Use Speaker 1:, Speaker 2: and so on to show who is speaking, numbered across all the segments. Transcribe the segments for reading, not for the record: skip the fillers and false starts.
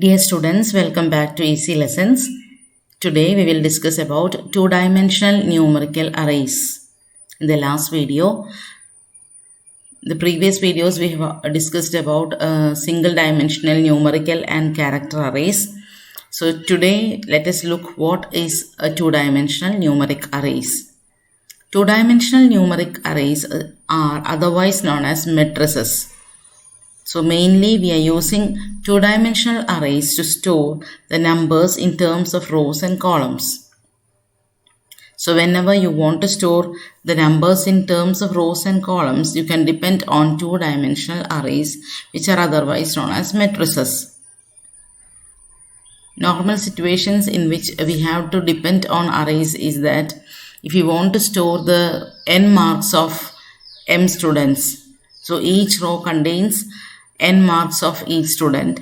Speaker 1: Dear students, welcome back to Easy Lessons. Today we will discuss about two-dimensional numerical arrays. In the last video, the previous videos we have discussed about single-dimensional numerical and character arrays. So today let us look what is a two-dimensional numeric arrays. Two-dimensional numeric arrays are otherwise known as matrices. So mainly we are using two-dimensional arrays to store the numbers in terms of rows and columns. So whenever you want to store the numbers in terms of rows and columns, you can depend on two-dimensional arrays which are otherwise known as matrices. Normal situations in which we have to depend on arrays is that if you want to store the n marks of m students, so each row contains n marks of each student.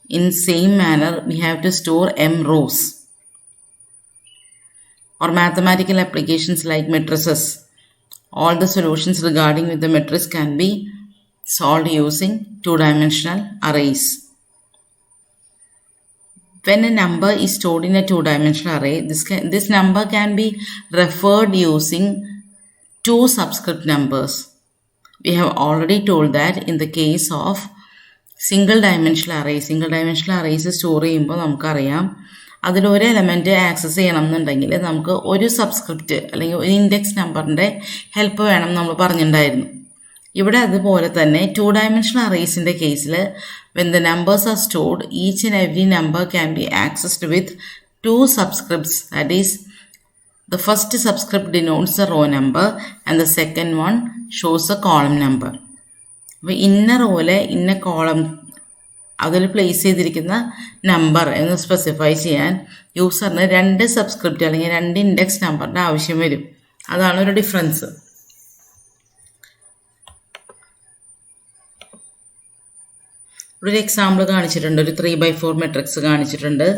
Speaker 1: In same manner, we have to store m rows. Or mathematical applications like matrices. All the solutions regarding with the matrix can be solved using two-dimensional arrays. When a number is stored in a two-dimensional array, this number can be referred using two subscript numbers. We have already told that in the case of single dimensional arrays store ചെയ്യുമ്പോൾ നമുക്കറിയാം അതിലൊരു element access ചെയ്യണമെന്നുണ്ടെങ്കിൽ നമുക്ക് ഒരു subscript അല്ലെങ്കിൽ ഒരു index നമ്പറിൻ്റെ help വേണം നമ്മൾ പറഞ്ഞിട്ടുണ്ടായിരുന്നു. ഇവിടെ അതുപോലെ തന്നെ ടു ഡയമെൻഷണൽ അറേസിൻ്റെ കേസിൽ when the numbers are stored, each and every number can be accessed with two subscripts, that is the first subscript denotes the row number and the second one shows the column number. അപ്പോൾ ഇന്ന റോയിലെ ഇന്ന column അതിൽ place ചെയ്തിരിക്കുന്ന number എന്ന് specify ചെയ്യാൻ യൂസറിന് രണ്ട് subscript അല്ലെങ്കിൽ രണ്ട് ഇൻഡെക്സ് നമ്പറിൻ്റെ ആവശ്യം വരും. അതാണ് ഒരു ഡിഫറൻസ്. ഒരു എക്സാമ്പിൾ കാണിച്ചിട്ടുണ്ട്. ഒരു 3x4 മെട്രിക്സ് കാണിച്ചിട്ടുണ്ട്.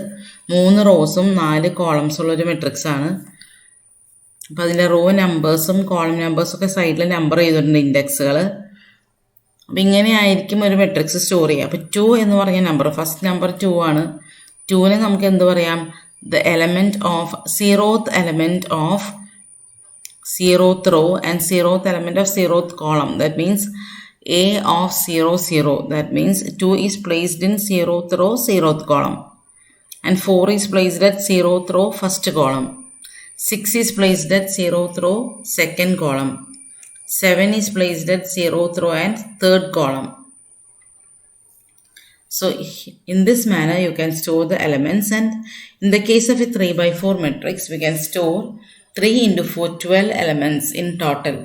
Speaker 1: 3 റോസും 4 കോളംസും ഉള്ളൊരു മെട്രിക്സ് ആണ്. അപ്പോൾ അതിൻ്റെ റോ നമ്പേഴ്സും കോളം നമ്പേഴ്സും ഒക്കെ സൈഡിൽ നമ്പർ ചെയ്തിട്ടുണ്ട് ഇൻഡെക്സുകൾ. അപ്പോൾ ഇങ്ങനെ ആയിരിക്കും ഒരു മെട്രിക്സ് സ്റ്റോർ ചെയ്യുക. അപ്പോൾ 2 എന്ന് പറഞ്ഞ നമ്പർ, ഫസ്റ്റ് നമ്പർ 2 ആണ്. 2നെ നമുക്ക് എന്ത് പറയാം? The element of zeroth element of zeroth row and zeroth element of zeroth column. That means A of 0, 0. That means 2 is placed in 0th row, 0th column. And 4 is placed at 0th row, first column. 6 is placed at 0th row, second column. 7 is placed at 0th row and third column. So in this manner you can store the elements, and in the case of a 3x4 matrix we can store 3 into 4, 12 elements in total.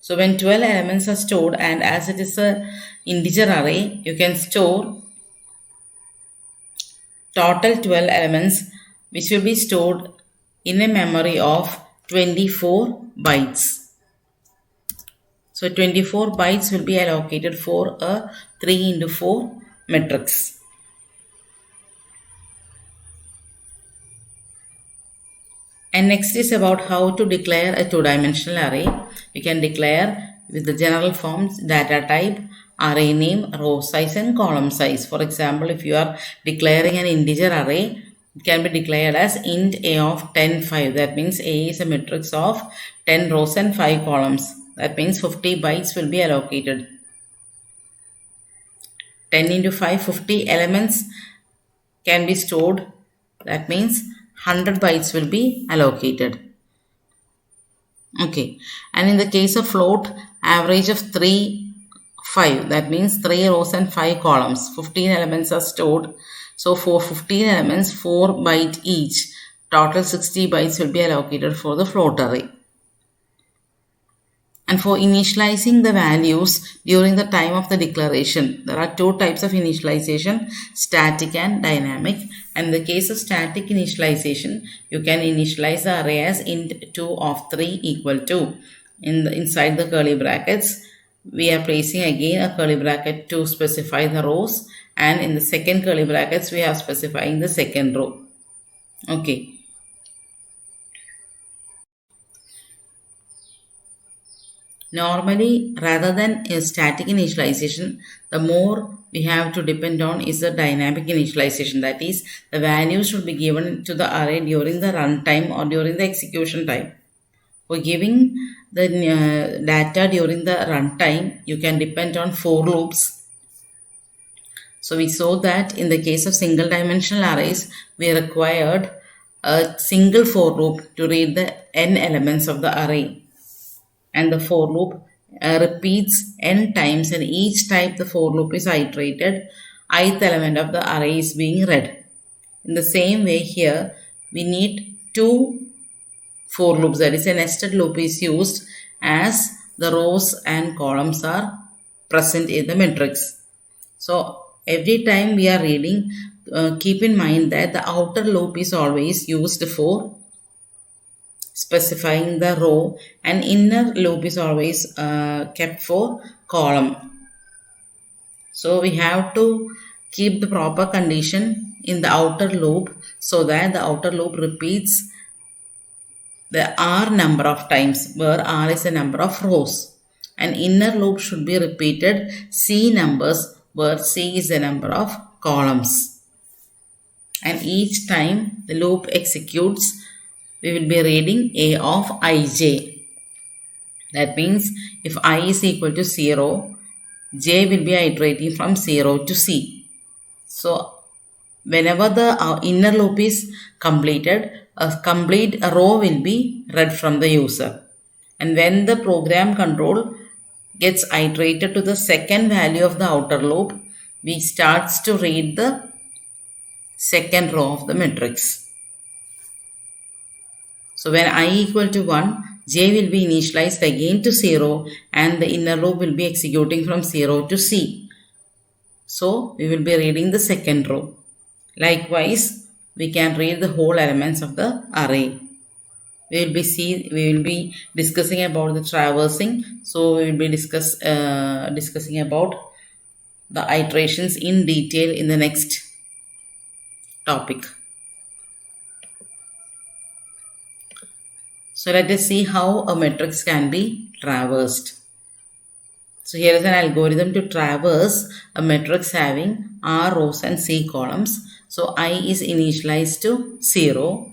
Speaker 1: So when 12 elements are stored, and as it is a integer array, you can store total 12 elements which will be stored in a memory of 24 bytes. So 24 bytes will be allocated for a 3 into 4 matrix. And next is about how to declare a two-dimensional array. We can declare with the general forms: data type, array name, row size and column size. For example, if you are declaring an integer array, it can be declared as int a of 10, 5. That means a is a matrix of 10 rows and 5 columns. That means 50 bytes will be allocated. 10 into 5, 50 elements can be stored. That means 100 bytes will be allocated. Okay, and in the case of float, average of 3, 5. That means 3 rows and 5 columns. 15 elements are stored. So for 15 elements, 4 bytes each. Total 60 bytes will be allocated for the float array. And for initializing the values during the time of the declaration, there are two types of initialization: static and dynamic. And in the case of static initialization, you can initialize the array as int 2 of 3 equal to. Inside the curly brackets, we are placing again a curly bracket to specify the rows, and in the second curly brackets, we are specifying the second row. Okay. Normally, rather than a static initialization, the more we have to depend on is the dynamic initialization. That is, the values should be given to the array during the runtime or during the execution time. For giving the data during the runtime, you can depend on for loops. So we saw that in the case of single dimensional arrays, we required a single for loop to read the n elements of the array. And the for loop repeats n times, and each time the for loop is iterated, ith element of the array is being read. In the same way here, we need two for loops, that is a nested loop is used as the rows and columns are present in the matrix. So every time we are reading, keep in mind that the outer loop is always used for specifying the row, and inner loop is always kept for column. So we have to keep the proper condition in the outer loop so that the outer loop repeats the r number of times, where r is the number of rows, and inner loop should be repeated c numbers, where c is the number of columns. And each time the loop executes, we will be reading a of ij. That means if I is equal to 0, j will be iterating from 0 to c. So whenever the inner loop is completed, a complete row will be read from the user. And when the program control gets iterated to the second value of the outer loop, we starts to read the second row of the matrix. So when I equal to 1, j will be initialized again to 0, and the inner loop will be executing from 0 to c. So we will be reading the second row. Likewise, we can read the whole elements of the array. We will be discussing about the traversing. So we will be discussing about the iterations in detail in the next topic. So let us see how a matrix can be traversed. So here is an algorithm to traverse a matrix having r rows and c columns. So I is initialized to 0.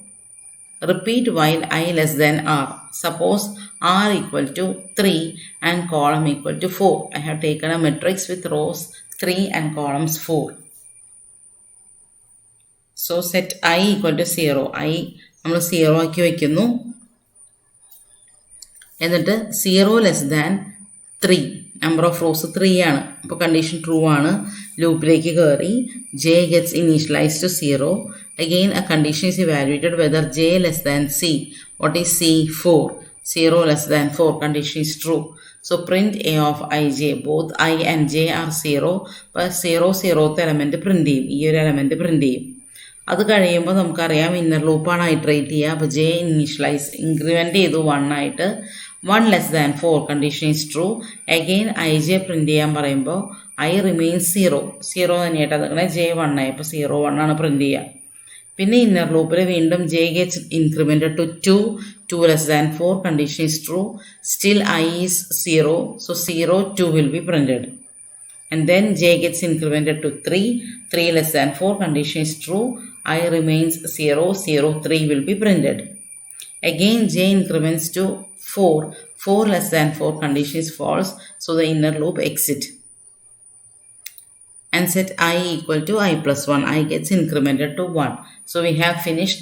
Speaker 1: Repeat while I less than r. Suppose r equal to 3 and column equal to 4. I have taken a matrix with rows 3 and columns 4. So set I equal to 0. I നമ്മൾ 0 ആക്കി വയ്ക്കുന്നു. എന്നിട്ട് 0 less than 3, number of rows 3 ആണ്. അപ്പോൾ condition true ആണ്. ലൂപ്പിലേക്ക് കയറി j gets initialized to 0. Again a condition is evaluated whether j less than c. What is c? 4. 0 less than 4, condition is true. So print a of ij. Both I and j are 0. അപ്പോൾ 0th element print ചെയ്യും. ഈ ഒരു element print ചെയ്യും. അത് കഴിയുമ്പോൾ നമുക്കറിയാം inner ലൂപ്പാണ് iterate ചെയ്യുക. അപ്പോൾ ജെ ഇൻക്രിമെൻ്റ് ചെയ്തു 1 ആയിട്ട്. 1 less than 4, condition is true. Again I J print ചെയ്യാൻ പറയുമ്പോൾ ഐ റിമെയിൻസ് 0 തന്നെയായിട്ട് അതുകൊണ്ട് ജെ 1 ആയി. അപ്പോൾ 0 1 ആണ് പ്രിൻ്റ് ചെയ്യുക. പിന്നെ ഇന്നർ ലൂപ്പിൽ വീണ്ടും J gets incremented to 2 less than 4, condition is true. Still I is 0, so 0 2 will be printed. And then j gets incremented to 3 less than 4, condition is true. I remains 0 3 will be printed. Again j increments to 4 less than 4, condition is false, so the inner loop exit. And set I equal to I plus 1, I gets incremented to 1. So we have finished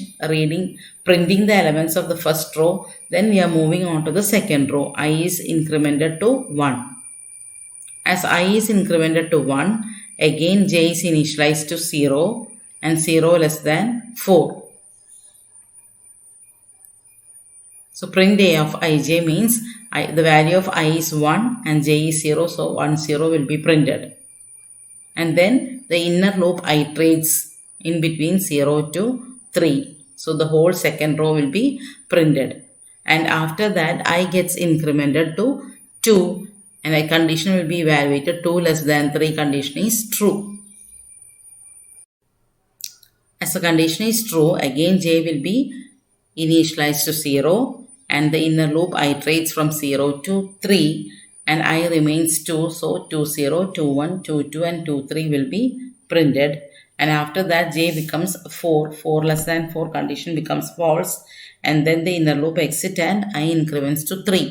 Speaker 1: printing the elements of the first row. Then we are moving on to the second row. I is incremented to 1. As I is incremented to 1, again j is initialized to 0 and 0 less than 4. So print a of ij means the value of I is 1 and j is 0, so 1 0 will be printed. And then the inner loop iterates in between 0 to 3. So the whole second row will be printed. And after that I gets incremented to 2. And a condition will be evaluated. 2 less than 3, condition is true. As the condition is true, again j will be initialized to 0 and the inner loop iterates from 0 to 3 and I remains 2, so 2 0, 2 1, 2 2 and 2 3 will be printed, and after that j becomes 4, 4 less than 4 condition becomes false, and then the inner loop exit and I increments to 3,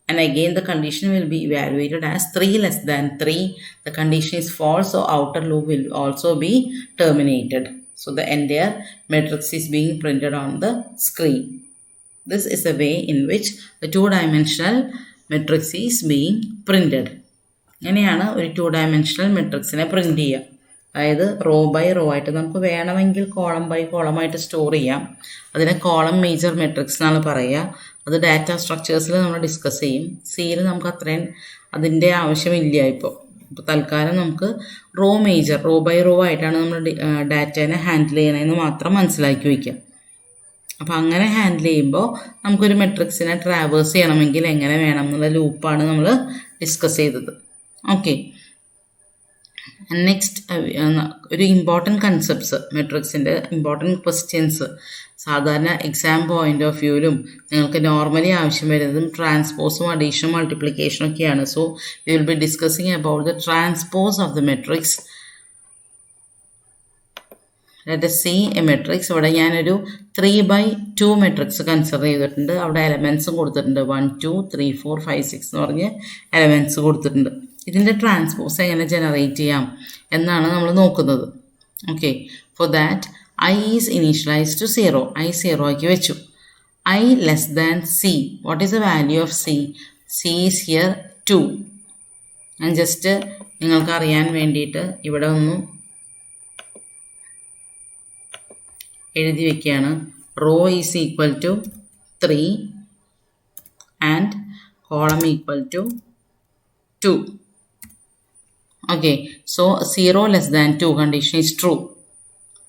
Speaker 1: and again the condition will be evaluated as 3 less than 3. The condition is false, so outer loop will also be terminated. So the entire matrix is being printed on the screen. This is a way in which the two-dimensional matrix is being printed. ഇങ്ങനെയാണ് ഒരു two dimensional മെട്രിക്സിനെ print ചെയ്യുക. അതായത് raw by raw ആയിട്ട് നമുക്ക് വേണമെങ്കിൽ column by കോളമായിട്ട് store ചെയ്യാം. അതിനെ column major matrix എന്നാണ് പറയുക. അത് ഡാറ്റ സ്ട്രക്ചേഴ്സിൽ നമ്മൾ ഡിസ്കസ് ചെയ്യും. സിയിൽ നമുക്ക് അത്രയും അതിൻ്റെ ആവശ്യമില്ല. ഇപ്പോൾ തൽക്കാലം നമുക്ക് row major, row by row ആയിട്ടാണ് നമ്മൾ ഡാറ്റേനെ ഹാൻഡിൽ ചെയ്യണമെന്ന് മാത്രം മനസ്സിലാക്കി വയ്ക്കാം. അപ്പോൾ അങ്ങനെ ഹാൻഡിൽ ചെയ്യുമ്പോൾ നമുക്കൊരു മെട്രിക്സിനെ ട്രാവേഴ്സ് ചെയ്യണമെങ്കിൽ എങ്ങനെ വേണം എന്നുള്ള ലൂപ്പാണ് നമ്മൾ ഡിസ്കസ് ചെയ്തത്. ഓക്കെ, നെക്സ്റ്റ് ഒരു ഇമ്പോർട്ടൻറ്റ് കൺസെപ്റ്റ്സ്, മെട്രിക്സിൻ്റെ ഇമ്പോർട്ടൻറ്റ് ക്വസ്റ്റ്യൻസ് സാധാരണ എക്സാം പോയിന്റ് ഓഫ് വ്യൂവിലും നിങ്ങൾക്ക് നോർമലി ആവശ്യം വരുന്നതും ട്രാൻസ്പോസും അഡീഷനും മൾട്ടിപ്ലിക്കേഷനും ഒക്കെയാണ്. So we will be discussing about the transpose of the matrix. Let us see a matrix. ഇവിടെ ഞാനൊരു 3/2 മെട്രിക്സ് കൺസിഡർ ചെയ്തിട്ടുണ്ട്. അവിടെ എലമെൻസും കൊടുത്തിട്ടുണ്ട്. 1 2 3 4 5 6 എന്ന് പറഞ്ഞ് എലമെൻസ് കൊടുത്തിട്ടുണ്ട്. ഇതിൻ്റെ ട്രാൻസ്പോസ് എങ്ങനെ ജനറേറ്റ് ചെയ്യാം എന്നാണ് നമ്മൾ നോക്കുന്നത്. Okay, for that I is initialise to 0. I 0 ആക്കി വെച്ചു. I less than C. What is the value of C? C is here 2. ഞാൻ ജസ്റ്റ് നിങ്ങൾക്ക് അറിയാൻ വേണ്ടിയിട്ട് ഇവിടെ ഒന്ന് എഴുതി വയ്ക്കുകയാണ്. Row is equal to 3 and column equal to 2. Okay, so 0 less than 2 condition is true.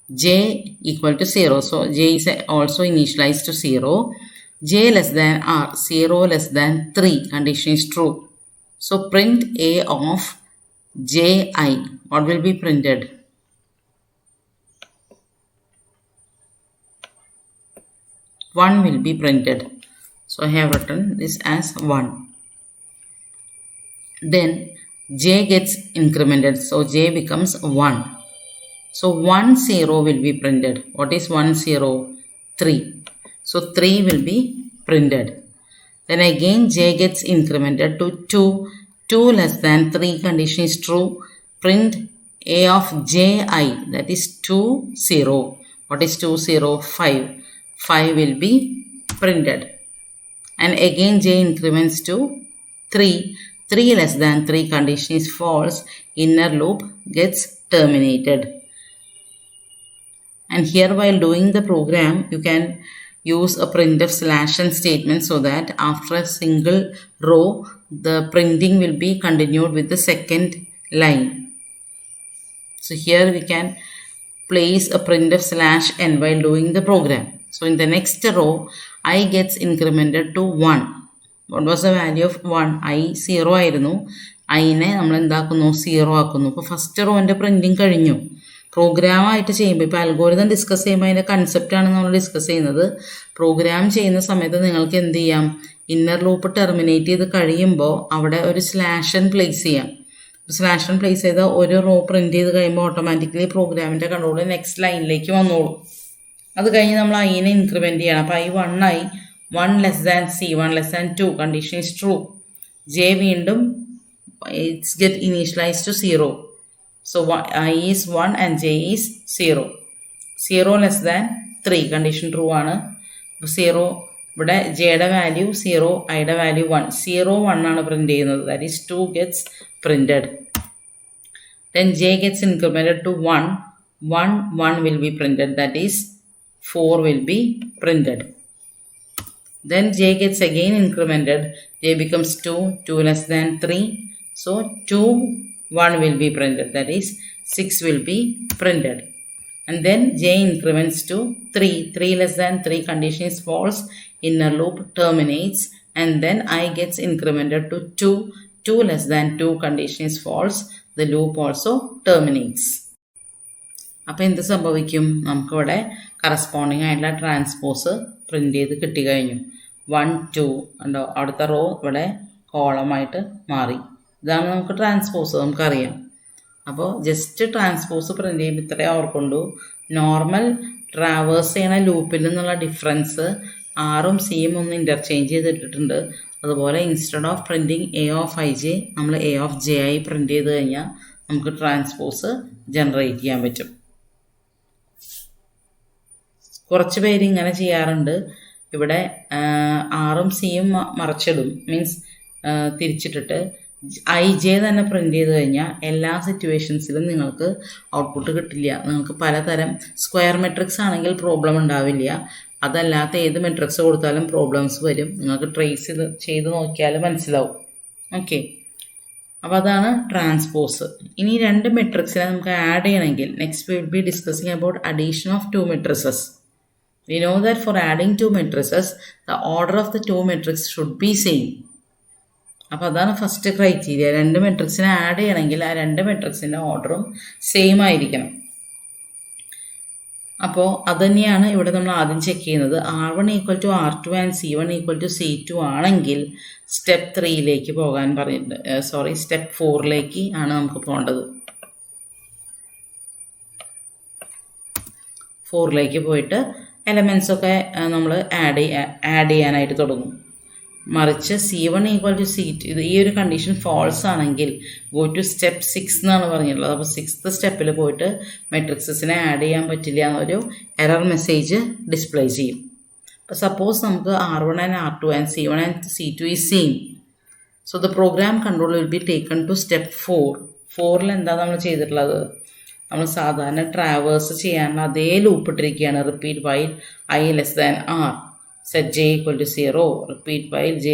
Speaker 1: J equal to 0. So J is also initialized to 0. J less than R. 0 less than 3 condition is true. So print A of Ji. What will be printed? One will be printed. So I have written this as 1. Then J gets incremented, so J becomes 1. So 1 0 will be printed. What is 1 0? 3. So 3 will be printed. Then again J gets incremented to 2. 2 less than 3 condition is true. Print A of Ji, that is 2 0. What is 2 0? 5. 5 will be printed. And again J increments to 3. 3 less than 3 condition is false. Inner loop gets terminated. And here while doing the program, you can use a printf /n statement so that after a single row, the printing will be continued with the second line. So here we can place a printf /n while doing the program. So in the next row, I gets incremented to 1. What was the value of 1? I 0 ആയിരുന്നു. ഐനെ നമ്മൾ എന്താക്കുന്നു? 0 ആക്കുന്നു. ഇപ്പോൾ first റോൻ്റെ printing കഴിഞ്ഞു. പ്രോഗ്രാമായിട്ട് ചെയ്യുമ്പോൾ ഇപ്പോൾ algorithm discuss ചെയ്യുമ്പോൾ അതിൻ്റെ കൺസെപ്റ്റാണ് നമ്മൾ ഡിസ്കസ് ചെയ്യുന്നത്. പ്രോഗ്രാം ചെയ്യുന്ന സമയത്ത് നിങ്ങൾക്ക് എന്ത് ചെയ്യാം? ഇന്നർ ലൂപ്പ് ടെർമിനേറ്റ് ചെയ്ത് കഴിയുമ്പോൾ അവിടെ ഒരു /n പ്ലേസ് ചെയ്യാം. /n പ്ലേസ് ചെയ്താൽ ഒരു റോ പ്രിൻറ്റ് ചെയ്ത് കഴിയുമ്പോൾ ഓട്ടോമാറ്റിക്കലി പ്രോഗ്രാമിൻ്റെ കൺട്രോൾ നെക്സ്റ്റ് ലൈനിലേക്ക് വന്നോളൂ. അത് കഴിഞ്ഞ് നമ്മൾ ഐനെ ഇൻക്രിമെൻറ്റ് ചെയ്യണം. അപ്പോൾ ഐ 1 ആയി. 1 less than C, 1 less than 2 condition is true. J വീണ്ടും it's get initialized to 0. So I is 1 and J is 0. 0 less than 3 condition true ആണ്. 0 ഇവിടെ Jയുടെ വാല്യൂ 0, ഐയുടെ വാല്യൂ 1. 0 1 ആണ് പ്രിന്റ് ചെയ്യുന്നത്. That is 2 gets printed. Then J gets incremented to 1. 1 1 will be printed. That is 4 will be printed. Then J gets again incremented. J becomes 2, 2 less than 3. So 2, 1 will be printed. That is 6 will be printed. And then J increments to 3. 3 less than 3 condition is false. Inner loop terminates. And then I gets incremented to 2. 2 less than 2 condition is false. The loop also terminates. അപ്പോൾ എന്ത് സംഭവിക്കും? നമുക്കിവിടെ corresponding ആയിട്ടുള്ള transpose print ചെയ്ത് കിട്ടി കഴിഞ്ഞു. 1 2 ഉണ്ടോ, അടുത്ത റോ ഇവിടെ കോളമായിട്ട് മാറി. ഇതാണ് നമുക്ക് ട്രാൻസ്പോസ്, നമുക്കറിയാം. അപ്പോൾ ജസ്റ്റ് ട്രാൻസ്പോസ് പ്രിൻ്റ് ചെയ്യുമ്പോൾ ഇത്രയും ഓർക്കൊണ്ടു. നോർമൽ ട്രാവേഴ്സ് ചെയ്യണ ലൂപ്പിൽ നിന്നുള്ള ഡിഫറൻസ് ആറും സിയും ഒന്ന് ഇൻ്റർചേഞ്ച് ചെയ്തിട്ടിട്ടുണ്ട്. അതുപോലെ instead of printing A of I J നമ്മൾ എ ഓഫ് ജെ ആയി പ്രിൻ്റ് ചെയ്ത് കഴിഞ്ഞാൽ നമുക്ക് ട്രാൻസ്പോസ് ജനറേറ്റ് ചെയ്യാൻ പറ്റും. കുറച്ച് പേര് ഇങ്ങനെ ചെയ്യാറുണ്ട്. ഇവിടെ ആറും സിയും മറച്ചിടും, മീൻസ് തിരിച്ചിട്ടിട്ട് ഐ ജെ തന്നെ പ്രിൻ്റ് ചെയ്ത് കഴിഞ്ഞാൽ എല്ലാ സിറ്റുവേഷൻസിലും നിങ്ങൾക്ക് ഔട്ട്പുട്ട് കിട്ടില്ല. നിങ്ങൾക്ക് പലതരം സ്ക്വയർ മെട്രിക്സ് ആണെങ്കിൽ പ്രോബ്ലം ഉണ്ടാവില്ല. അതല്ലാത്ത ഏത് മെട്രിക്സ് കൊടുത്താലും പ്രോബ്ലംസ് വരും. നിങ്ങൾക്ക് ട്രേസ് ചെയ്ത് നോക്കിയാൽ മനസ്സിലാവും. ഓക്കെ, അപ്പോൾ അതാണ് ട്രാൻസ്പോസ്. ഇനി രണ്ട് മെട്രിക്സിനെ നമുക്ക് ആഡ് ചെയ്യണമെങ്കിൽ next will be discussing about addition of two matrices. We know that for adding two matrices, the order of the two matrices should be same. അപ്പോൾ അതാണ് ഫസ്റ്റ് ക്രൈറ്റീരിയ. രണ്ട് മെട്രിക്സിനെ ആഡ് ചെയ്യണമെങ്കിൽ ആ രണ്ട് മെട്രിക്സിൻ്റെ ഓർഡറും സെയിം ആയിരിക്കണം. അപ്പോൾ അതുതന്നെയാണ് ഇവിടെ നമ്മൾ ആദ്യം ചെക്ക് ചെയ്യുന്നത്. R1 = R2 and C1 = C2 ആണെങ്കിൽ സ്റ്റെപ്പ് 3യിലേക്ക് പോകാൻ പറഞ്ഞിട്ടുണ്ട്. സ്റ്റെപ്പ് 4ലേക്ക് ആണ് നമുക്ക് പോകേണ്ടത്. 4ലേക്ക് പോയിട്ട് എലമെൻസ് ഒക്കെ നമ്മൾ ആഡ് ചെയ്യാനായിട്ട് തുടങ്ങും. മറിച്ച് C1 = C2 ഇത് ഈ ഒരു കണ്ടീഷൻ ഫോൾസ് ആണെങ്കിൽ ഗോ ടു സ്റ്റെപ്പ് 6 എന്നാണ് പറഞ്ഞിട്ടുള്ളത്. അപ്പോൾ 6th സ്റ്റെപ്പിൽ പോയിട്ട് മെട്രിക്സസിനെ ആഡ് ചെയ്യാൻ പറ്റില്ല എന്നൊരു എറർ മെസ്സേജ് ഡിസ്പ്ലേ ചെയ്യും. അപ്പോൾ സപ്പോസ് നമുക്ക് R1 and R2 and C1 and C2 is same. So the program control will be taken to step 4. 4ൽ എന്താ നമ്മൾ ചെയ്തിട്ടുള്ളത്? നമ്മൾ സാധാരണ ട്രാവേഴ്സ് ചെയ്യാനുള്ള അതേ ലൂപ്പ് ഇട്ടിരിക്കുകയാണ്. Repeat while I r, set j = 0, repeat while j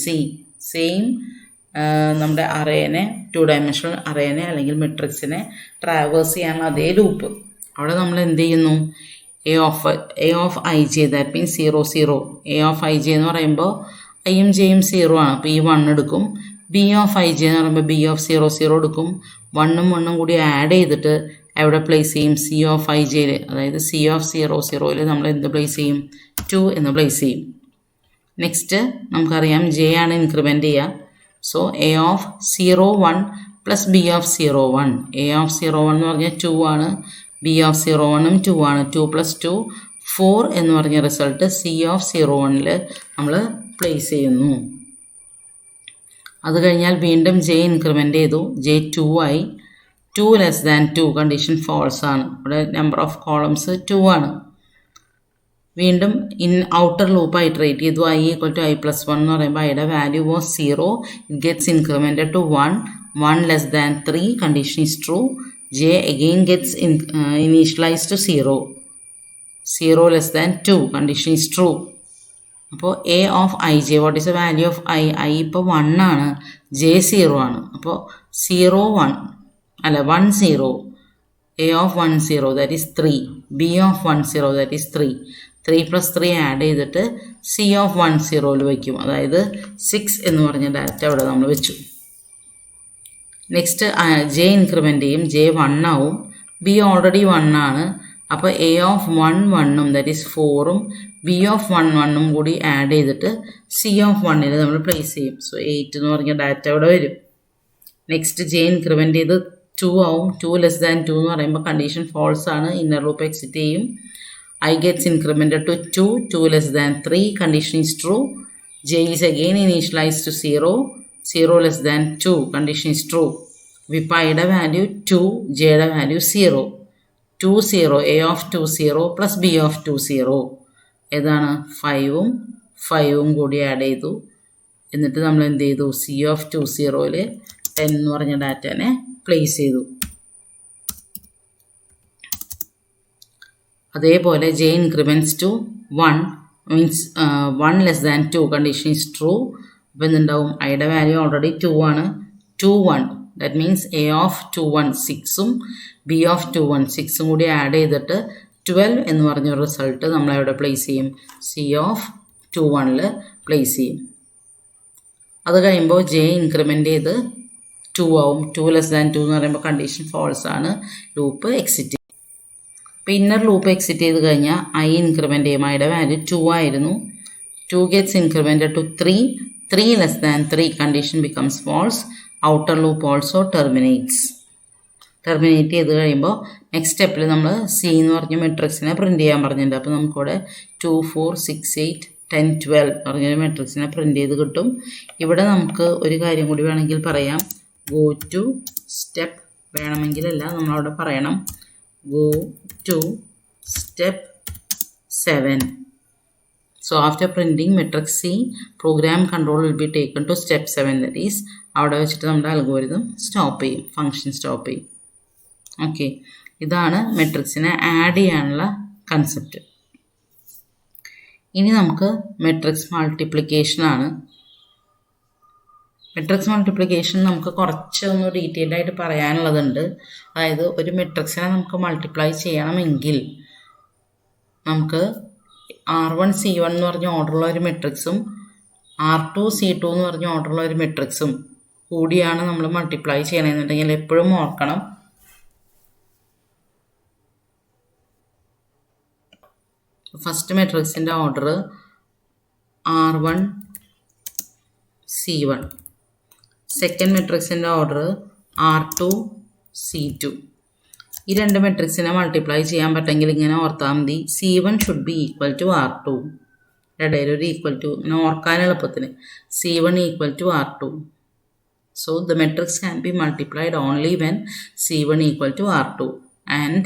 Speaker 1: c. Same നമ്മുടെ അറേനെ 2 ഡയമെൻഷണൽ അറേനെ അല്ലെങ്കിൽ മെട്രിക്സിനെ ട്രാവേഴ്സ് ചെയ്യാനുള്ള അതേ ലൂപ്പ്. അവിടെ നമ്മൾ എന്ത് ചെയ്യുന്നു? A of I J, that means 0 0. A of I J എന്ന് പറയുമ്പോൾ ഐയും ജെയും 0 ആണ്. അപ്പോൾ ഈ 1 എടുക്കും. ബി ഓഫ് ഐ ജെ എന്ന് പറയുമ്പോൾ ബി ഓഫ് 0 0 എടുക്കും. 1ഉം 1ഉം കൂടി ആഡ് ചെയ്തിട്ട് എവിടെ പ്ലേസ് ചെയ്യും? സി ഓഫ് ഐ ജെയിൽ, അതായത് സി ഓഫ് 0 0യിൽ നമ്മൾ എന്ത് പ്ലേസ് ചെയ്യും? 2 എന്ന് പ്ലേസ് ചെയ്യും. നെക്സ്റ്റ് നമുക്കറിയാം ജെ ആണ് ഇൻക്രിമെൻറ്റ് ചെയ്യുക. So A of 0 1 plus B of 0 1. A of 0 1 എന്ന് പറഞ്ഞാൽ 2 ആണ്. ബി ഓഫ് 0 1ഉം 2 ആണ്. 2 + 2 4 എന്ന് പറഞ്ഞ റിസൾട്ട് സി ഓഫ് 0 1ൽ നമ്മൾ പ്ലേസ് ചെയ്യുന്നു. അത് കഴിഞ്ഞാൽ വീണ്ടും ജെ ഇൻക്രിമെൻ്റ് ചെയ്തു. ജെ 2 ആയി. 2 < 2 കണ്ടീഷൻ ഫോൾസ് ആണ്. ഇവിടെ നമ്പർ ഓഫ് കോളംസ് 2 ആണ്. വീണ്ടും ഔട്ടർ ലൂപ്പ് ഐറ്ററേറ്റ് ചെയ്തു. I = I + 1 എന്ന് പറയുമ്പോൾ ഐയുടെ value was 0. It gets incremented to 1. 1 < 3 condition is true. J again gets initialize to 0. 0 < 2 condition is true. അപ്പോൾ A of I J, what is the value of I ഇപ്പോൾ 1 ആണ്, J 0 ആണ്. അപ്പോൾ 0 1 0. A of 1 0 that is 3. B of 1 0 that is 3. 3 + 3 add ചെയ്തിട്ട് C of 1 0ൽ വയ്ക്കും. അതായത് 6 എന്ന് പറഞ്ഞ ഡാറ്റ അവിടെ നമ്മൾ വെച്ചു. നെക്സ്റ്റ് ജെ ഇൻക്രിമെൻ്റ് ചെയ്യും. ജെ 1 ആവും. ബി ഓൾറെഡി 1 ആണ്. അപ്പോൾ എ ഓഫ് 1 1ഉം ദാറ്റ് ഈസ് 4ഉം ബി ഓഫ് 1 1ഉം കൂടി ആഡ് ചെയ്തിട്ട് സി ഓഫ് 1ൽ നമ്മൾ പ്ലേസ് ചെയ്യും. സോ 8 എന്ന് പറഞ്ഞ ഡാറ്റ അവിടെ വരും. നെക്സ്റ്റ് ജെ ഇൻക്രിമെൻ്റ് ചെയ്ത് 2 ആവും. 2 < 2 എന്ന് പറയുമ്പോൾ കണ്ടീഷൻ ഫോൾസ് ആണ്. ഇന്നർ ലൂപ്പ് എക്സിറ്റ് ചെയ്യും. I gets incremented to 2. 2 < 3 condition is true. J is again initialized to 0. 0 < 2 condition is true. ഇപ്പോൾ ഐയുടെ വാല്യൂ 2, ജെയുടെ value 0. 2 0. A of 2 0 plus B of 2 0 ഏതാണ്? 5ഉം 5ഉം കൂടി ആഡ് ചെയ്തു. എന്നിട്ട് നമ്മൾ എന്ത് ചെയ്തു? സി ഓഫ് 2 0ൽ 10 എന്ന് പറഞ്ഞ ഡാറ്റനെ പ്ലേസ് ചെയ്തു. അതേപോലെ J increments to 1 means 1 < 2 condition is true. അപ്പോൾ എന്തുണ്ടാവും? ഐയുടെ വാല്യൂ ഓൾറെഡി 2 ആണ്. 2 1 ദാറ്റ് മീൻസ് എ ഓഫ് 2 1 6ഉം ബി ഓഫ് 2 1 6ഉം കൂടി ആഡ് ചെയ്തിട്ട് 12 എന്ന് പറഞ്ഞൊരു റിസൾട്ട് നമ്മളെവിടെ പ്ലേസ് ചെയ്യും? സി ഓഫ് 2 1ൽ പ്ലേസ് ചെയ്യും. അത് കഴിയുമ്പോൾ ജെ ഇൻക്രിമെൻ്റ് ചെയ്ത് 2 ആവും. 2 < 2 എന്ന് പറയുമ്പോൾ കണ്ടീഷൻ ഫോൾസ് ആണ്. Loop exit. അപ്പോൾ ഇന്നർ ലൂപ്പ് എക്സിറ്റ് ചെയ്ത് കഴിഞ്ഞാൽ ഐ ഇൻക്രിമെൻ്റ് ചെയ്യും. ഐയുടെ വാല്യൂ 2 ആയിരുന്നു. 2 gets incremented to 3. 3 less than 3 condition becomes false. Outer loop also terminates. Terminate ചെയ്ത് കഴിയുമ്പോൾ നെക്സ്റ്റ് സ്റ്റെപ്പിൽ നമ്മൾ സി എന്ന് പറഞ്ഞ മെട്രിക്സിനെ പ്രിൻറ്റ് ചെയ്യാൻ പറഞ്ഞിട്ടുണ്ട്. അപ്പോൾ നമുക്കിവിടെ 2 4 6 8 10 12 പറഞ്ഞൊരു മെട്രിക്സിനെ പ്രിൻറ്റ് ചെയ്ത് കിട്ടും. ഇവിടെ നമുക്ക് ഒരു കാര്യം കൂടി വേണമെങ്കിൽ പറയാം. ഗോ ടു സ്റ്റെപ്പ് വേണമെങ്കിലല്ല, നമ്മളവിടെ പറയണം go to step 7. So after printing matrix C, program control will be taken to step 7. That is, അവിടെ വെച്ചിട്ട് നമ്മുടെ അൽഗോരിതം സ്റ്റോപ്പ് ചെയ്യും, ഫംഗ്ഷൻ സ്റ്റോപ്പ് ചെയ്യും. ഓക്കെ, ഇതാണ് മെട്രിക്സിനെ ആഡ് ചെയ്യാനുള്ള കൺസെപ്റ്റ്. ഇനി നമുക്ക് മെട്രിക്സ് മൾട്ടിപ്ലിക്കേഷനാണ്. മെട്രിക്സ് മൾട്ടിപ്ലിക്കേഷൻ നമുക്ക് കുറച്ചൊന്ന് ഡീറ്റെയിൽഡ് ആയിട്ട് പറയാനുള്ളതുണ്ട്. അതായത് ഒരു മെട്രിക്സിനെ നമുക്ക് മൾട്ടിപ്ലൈ ചെയ്യണമെങ്കിൽ നമുക്ക് R1 C1 എന്ന് പറഞ്ഞ ഓർഡറുള്ള ഒരു മെട്രിക്സും R2 C2 എന്ന് പറഞ്ഞ ഓർഡറുള്ള ഒരു മെട്രിക്സും കൂടിയാണ് നമ്മൾ മൾട്ടിപ്ലൈ ചെയ്യണമെന്നുണ്ടെങ്കിൽ എപ്പോഴും ഓർക്കണം ഫസ്റ്റ് മെട്രിക്സിൻ്റെ ഓർഡർ R1 C1, സെക്കൻഡ് മെട്രിക്സിൻ്റെ ഓർഡർ R2 C2. ഈ രണ്ട് മെട്രിക്സിനെ മൾട്ടിപ്ലൈ ചെയ്യാൻ പറ്റുമെങ്കിൽ ഇങ്ങനെ ഓർത്താൽ മതി. C1 should be equal to R2. ഇടയിൽ ഒരു ഈക്വൽ ടു ഇങ്ങനെ ഓർക്കാൻ എളുപ്പത്തിന് C1 equal to R2. So the matrix can be multiplied only when C1 equal to R2. And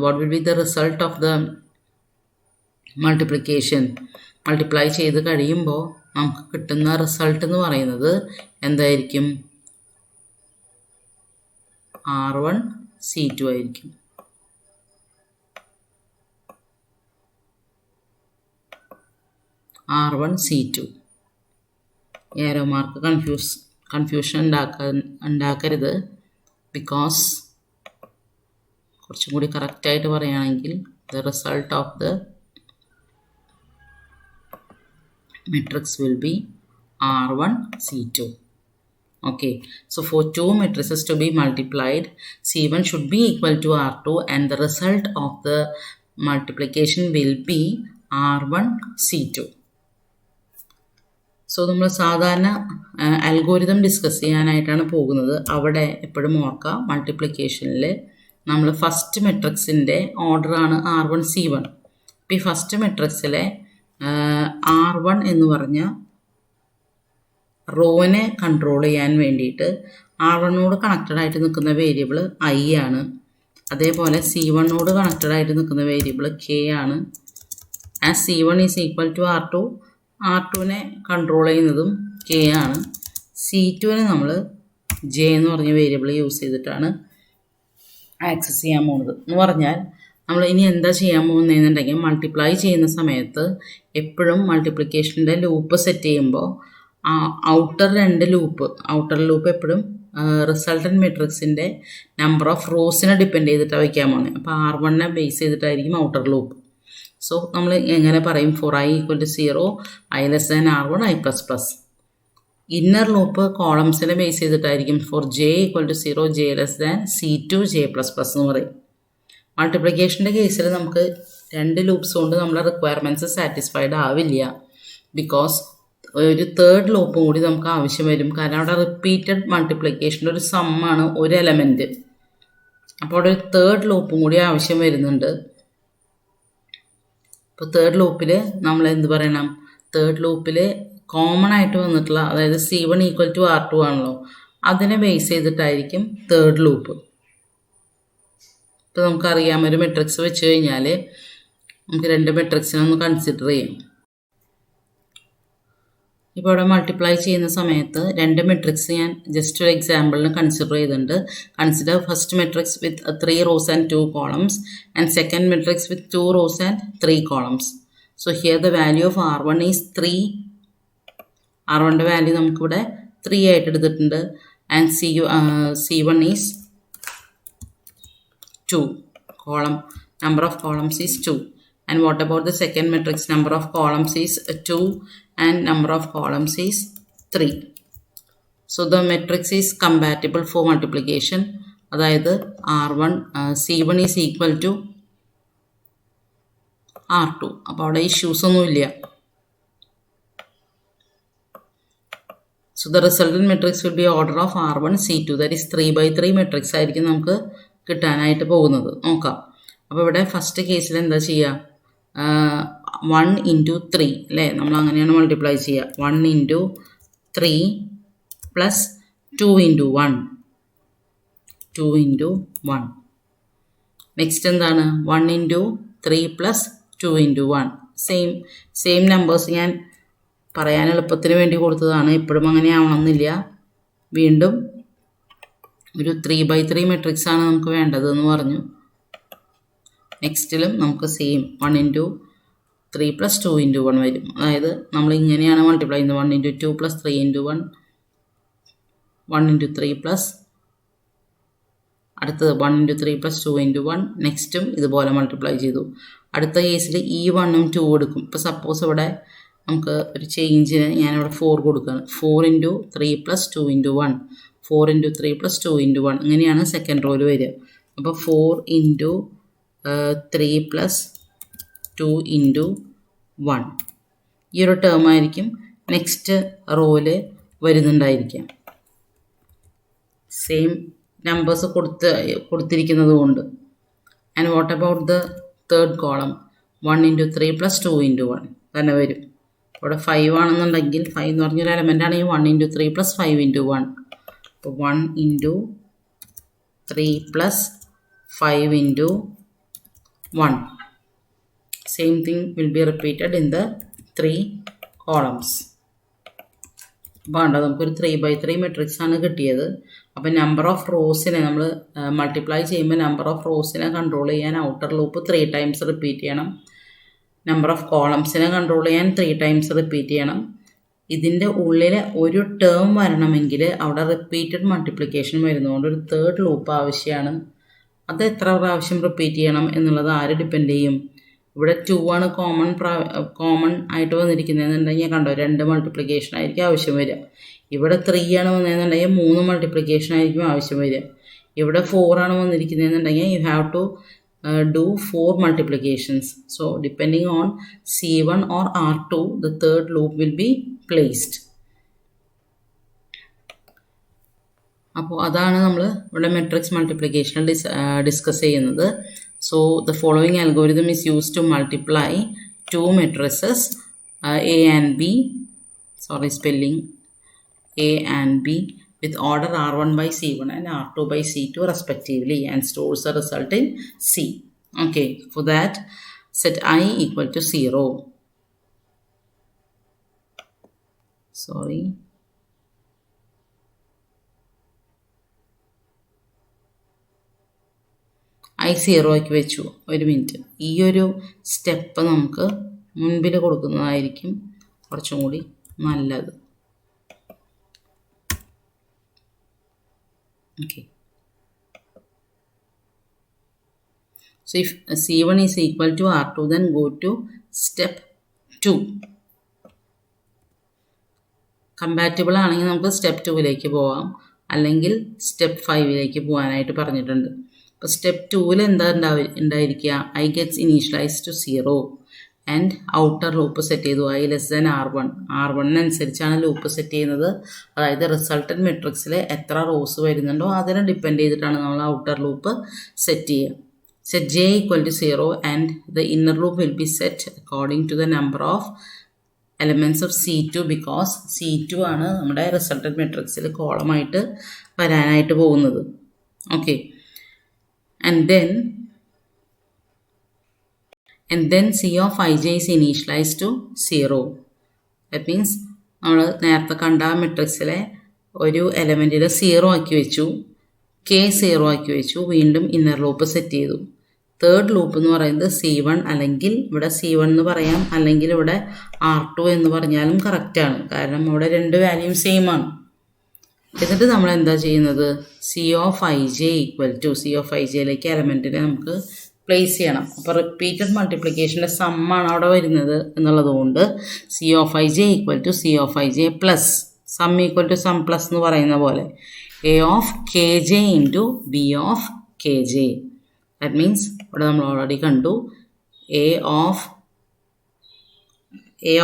Speaker 1: what will be the result of the multiplication? Multiply ചെയ്ത് കഴിയുമ്പോൾ നമുക്ക് കിട്ടുന്ന result എന്ന് പറയുന്നത് എന്തായിരിക്കും? R1 C2 ആയിരിക്കും. R1 C2. Arrow mark confusion ഉണ്ടാക്കരുത്. Because കുറച്ചും കൂടി കറക്റ്റായിട്ട് പറയുകയാണെങ്കിൽ the result of the matrix will be R1 C2. Okay, so for two matrices to be multiplied, C1 should be equal to R2 and the result of the multiplication will be R1 C2. So നമ്മൾ സാധാരണ algorithm discuss ചെയ്യാനായിട്ടാണ് പോകുന്നത്. അവിടെ എപ്പോഴും ഓർക്കുക, മൾട്ടിപ്ലിക്കേഷനിൽ നമ്മൾ first മെട്രിക്സിൻ്റെ ഓർഡറാണ് R1 C1. ഇപ്പോൾ ഈ ഫസ്റ്റ് മെട്രിക്സിലെ R1 എന്ന് പറഞ്ഞ റോനെ കൺട്രോൾ ചെയ്യാൻ വേണ്ടിയിട്ട് R1നോട് കണക്റ്റഡ് ആയിട്ട് നിൽക്കുന്ന വേരിയബിൾ I ആണ്. അതേപോലെ C1നോട് കണക്റ്റഡ് ആയിട്ട് നിൽക്കുന്ന വേരിയബിൾ K ആണ്. As C1 is equal to R2, R2നെ കൺട്രോൾ ചെയ്യുന്നതും K ആണ്. C2നെ നമ്മൾ J എന്ന് പറഞ്ഞ വേരിയബിൾ യൂസ് ചെയ്തിട്ടാണ് ആക്സസ് ചെയ്യാൻ പോകുന്നത്. എന്ന് പറഞ്ഞാൽ നമ്മൾ ഇനി എന്താ ചെയ്യാൻ പോകുന്നതെന്നുണ്ടെങ്കിൽ മൾട്ടിപ്ലൈ ചെയ്യുന്ന സമയത്ത് എപ്പോഴും മൾട്ടിപ്ലിക്കേഷൻ്റെ ലൂപ്പ് സെറ്റ് ചെയ്യുമ്പോൾ ഔട്ടർ ലൂപ്പ് എപ്പോഴും റിസൾട്ടൻറ്റ് മെട്രിക്സിൻ്റെ നമ്പർ ഓഫ് റോസിനെ ഡിപ്പെൻഡ് ചെയ്തിട്ടാണ് വയ്ക്കാൻ പോകുന്നത്. അപ്പോൾ R1നെ ബേസ് ചെയ്തിട്ടായിരിക്കും ഔട്ടർ ലൂപ്പ്. സോ നമ്മൾ എങ്ങനെ പറയും? For I equal to 0, I less than R1, I++. Inner loop കോളംസിനെ ബേസ് ചെയ്തിട്ടായിരിക്കും. For J equal to 0, J less than C2, J++ എന്ന് പറയും. മൾട്ടിപ്ലിക്കേഷൻ്റെ കേസിൽ നമുക്ക് രണ്ട് ലൂപ്സ് കൊണ്ട് നമ്മളെ റിക്വയർമെൻറ്റ്സ് സാറ്റിസ്ഫൈഡ് ആവില്ല. ബിക്കോസ് ഒരു തേർഡ് ലൂപ്പും കൂടി നമുക്ക് ആവശ്യം വരും. കാരണം അവിടെ റിപ്പീറ്റഡ് മൾട്ടിപ്ലിക്കേഷൻ്റെ ഒരു സമ്മാണ് ഒരു എലമെൻറ്റ്. അപ്പോൾ അവിടെ ഒരു തേർഡ് ലൂപ്പും കൂടി ആവശ്യം വരുന്നുണ്ട്. ഇപ്പോൾ തേർഡ് ലൂപ്പിൽ നമ്മൾ എന്ത് പറയണം? തേർഡ് ലൂപ്പിൽ കോമൺ ആയിട്ട് വന്നിട്ടുള്ള, അതായത് C1 ഈക്വൽ ടു R2 ആണല്ലോ, അതിനെ ബേസ് ചെയ്തിട്ടായിരിക്കും തേർഡ് ലൂപ്പ്. ഇപ്പോൾ നമുക്കറിയാം, ഒരു മെട്രിക്സ് വെച്ച് കഴിഞ്ഞാൽ നമുക്ക് രണ്ട് മെട്രിക്സിനൊന്ന് കൺസിഡർ ചെയ്യാം. ഇപ്പോൾ ഇവിടെ മൾട്ടിപ്ലൈ ചെയ്യുന്ന സമയത്ത് രണ്ട് മെട്രിക്സ് ഞാൻ ജസ്റ്റ് ഒരു എക്സാമ്പിളിന് കൺസിഡർ ചെയ്തിട്ടുണ്ട്. Consider first matrix with 3 rows and 2 columns and second matrix with 2 rows and 3 columns. So here the value of R1 is 3. R1ൻ്റെ value നമുക്കിവിടെ 3 ആയിട്ട് എടുത്തിട്ടുണ്ട്. And C1 is 2. Number of columns is 2. And what about the second matrix? Number of columns is 2 and number of columns is 3. So the matrix is compatible for multiplication. അതായത് C1 is equal to R2. അപ്പോൾ അവിടെ issues ഒന്നുമില്ല. So the resultant matrix will be order of R1 C2, that is 3x3 matrix ആയിരിക്കും നമുക്ക് കിട്ടാനായിട്ട് പോകുന്നത്. നോക്കാം. അപ്പോൾ ഇവിടെ ഫസ്റ്റ് കേസിൽ എന്താ ചെയ്യുക, 1 into 3 അല്ലേ, നമ്മൾ അങ്ങനെയാണ് മൾട്ടിപ്ലൈ ചെയ്യുക. 1 into 3 plus 2 into 1, 2 into 1. Next എന്താണ്, 1 into 3 plus 2 into 1. Same numbers ഞാൻ പറയാൻ എളുപ്പത്തിന് വേണ്ടി കൊടുത്തതാണ്, എപ്പോഴും അങ്ങനെ ആവണമെന്നില്ല. വീണ്ടും ഒരു 3x3 മെട്രിക്സ് ആണ് നമുക്ക് വേണ്ടത് എന്ന് പറഞ്ഞു. നെക്സ്റ്റിലും നമുക്ക് സെയിം 1 into 3 plus 2 into 1 വരും. അതായത് നമ്മൾ ഇങ്ങനെയാണ് മൾട്ടിപ്ലൈ ചെയ്യുന്നത്. 1 into 2 plus 3 into 1, 1 into 3 plus അടുത്തത് 1 into 3 plus 2 into 1. നെക്സ്റ്റും ഇതുപോലെ മൾട്ടിപ്ലൈ ചെയ്തു. അടുത്ത കേസിൽ ഈ 1ഉം 2 കൊടുക്കും. ഇപ്പോൾ സപ്പോസ് ഇവിടെ നമുക്ക് ഒരു ചേഞ്ചിന് ഞാനിവിടെ 4 കൊടുക്കുകയാണ്. 4 into 3 plus 2 into 1, 4 into 3 plus 2 into 1. ഇങ്ങനെയാണ് സെക്കൻഡ് റോയിൽ വരിക. അപ്പോൾ 4 into 3 plus 2 into 1 ഈ ഒരു ടേം ആയിരിക്കും നെക്സ്റ്റ് റോയിൽ വരുന്നുണ്ടായിരിക്കാം. സെയിം നമ്പേഴ്സ് കൊടുത്തിരിക്കുന്നത് കൊണ്ട്. And what about the third column, 1 into 3 plus 2 into 1 തന്നെ വരും. ഇവിടെ 5 ആണെന്നുണ്ടെങ്കിൽ 5 എന്ന് പറഞ്ഞൊരു എലമെൻ്റ് ആണെങ്കിൽ 1 into 3 plus 5 into 1. അപ്പോൾ 1 into 3 plus 5 into 1. Same thing will be repeated in the 3 columns. വേണ്ട, നമുക്കൊരു 3x3 മെട്രിക്സ് ആണ് കിട്ടിയത്. അപ്പം നമ്പർ ഓഫ് റോസിനെ നമ്മൾ മൾട്ടിപ്ലൈ ചെയ്യുമ്പോൾ നമ്പർ ഓഫ് റോസിനെ കൺട്രോൾ ചെയ്യാൻ ഔട്ടർ ലൂപ്പ് 3 times റിപ്പീറ്റ് ചെയ്യണം. നമ്പർ ഓഫ് കോളംസിനെ കൺട്രോൾ ചെയ്യാൻ 3 times റിപ്പീറ്റ് ചെയ്യണം. ഇതിൻ്റെ ഉള്ളിൽ ഒരു ടേം വരണമെങ്കിൽ അവിടെ റിപ്പീറ്റഡ് മൾട്ടിപ്ലിക്കേഷൻ വരുന്നതുകൊണ്ട് ഒരു തേർഡ് ലൂപ്പ് ആവശ്യമാണ്. അത് എത്ര പ്രാവശ്യം റിപ്പീറ്റ് ചെയ്യണം എന്നുള്ളത് ആര് ഡിപ്പെൻഡ് ചെയ്യും? ഇവിടെ 2 ആണ് കോമൺ ആയിട്ട് വന്നിരിക്കുന്നതെന്നുണ്ടെങ്കിൽ കണ്ടോ 2 മൾട്ടിപ്ലിക്കേഷൻ ആയിരിക്കും ആവശ്യം വരിക. ഇവിടെ 3 ആണ് വന്നതെന്നുണ്ടെങ്കിൽ 3 മൾട്ടിപ്ലിക്കേഷൻ ആയിരിക്കും ആവശ്യം വരിക. ഇവിടെ 4 ആണ് വന്നിരിക്കുന്നതെന്നുണ്ടെങ്കിൽ you have to do 4 multiplications. So depending on C1 or R2, the third loop will be placed. അപ്പോൾ അതാണ് നമ്മൾ ഇവിടെ മെട്രിക്സ് മൾട്ടിപ്ലിക്കേഷൻ ഡിസ്കസ് ചെയ്യുന്നത്. So the following algorithm is used to multiply 2 matrices A and B, A and B with order R1 by C1 and R2 by C2 respectively and stores the result in C. Okay, for that set I equal to 0. I 0 ആക്കി വെച്ചു. ഒരു minute, ഈ ഒരു step നമുക്ക് മുൻപിൽ കൊടുക്കുന്നതായിരിക്കും കുറച്ചും കൂടി നല്ലത്. Okay. So if C1 is equal to R2, then go to step 2. Compatible ആണെങ്കിൽ നമുക്ക് സ്റ്റെപ്പ് 2ലേക്ക് പോവാം, അല്ലെങ്കിൽ സ്റ്റെപ്പ് 5ലേക്ക് പോകാനായിട്ട് പറഞ്ഞിട്ടുണ്ട്. അപ്പോൾ സ്റ്റെപ്പ് 2ൽ എന്താ ഉണ്ടായിരിക്കുക, I gets initialized to 0 and outer loop set ചെയ്തു I less than R1. R1അനുസരിച്ചാണ് ലൂപ്പ് സെറ്റ് ചെയ്യുന്നത്. അതായത് റിസൾട്ടൻറ്റ് മെട്രിക്സിൽ എത്ര റോസ് വരുന്നുണ്ടോ അതിനെ ഡിപ്പെൻഡ് ചെയ്തിട്ടാണ് നമ്മൾ ഔട്ടർ ലൂപ്പ് സെറ്റ് ചെയ്യുക. Set J equal to 0 and the inner loop will be set according to the number of elements of C2 because C2 ആണ് നമ്മുടെ റിസൾട്ടൻറ്റ് മെട്രിക്സിൽ കോളമായിട്ട് വരാനായിട്ട് പോകുന്നത്. Okay, and then C of ij is initialized to 0. That means നമ്മൾ നേരത്തെ കണ്ട മെട്രിക്സിലെ ഒരു എലമെൻറ്റിൽ 0 ആക്കി വെച്ചു, K 0 ആക്കി വെച്ചു, വീണ്ടും ഇന്നർ ലൂപ്പ് സെറ്റ് ചെയ്തു. തേർഡ് ലൂപ്പ് എന്ന് പറയുന്നത് C1 അല്ലെങ്കിൽ ഇവിടെ C1 എന്ന് പറയാം, അല്ലെങ്കിൽ ഇവിടെ R2 എന്ന് പറഞ്ഞാലും കറക്റ്റാണ്, കാരണം ഇവിടെ 2 വാല്യൂം സെയിം ആണ്. എന്നിട്ട് നമ്മൾ എന്താ ചെയ്യുന്നത്, C of ij equal to C of ijയിലേക്ക് എലമെൻറ്റിനെ നമുക്ക് പ്ലേസ് ചെയ്യണം. അപ്പോൾ റിപ്പീറ്റഡ് മൾട്ടിപ്ലിക്കേഷൻ്റെ സമ്മാണ് അവിടെ വരുന്നത് എന്നുള്ളതുകൊണ്ട് C of ij equal to C of ij plus sum equal to sum plus എന്ന് പറയുന്ന പോലെ A of kj into B of kj. That means ഇവിടെ നമ്മൾ ഓൾറെഡി കണ്ടു A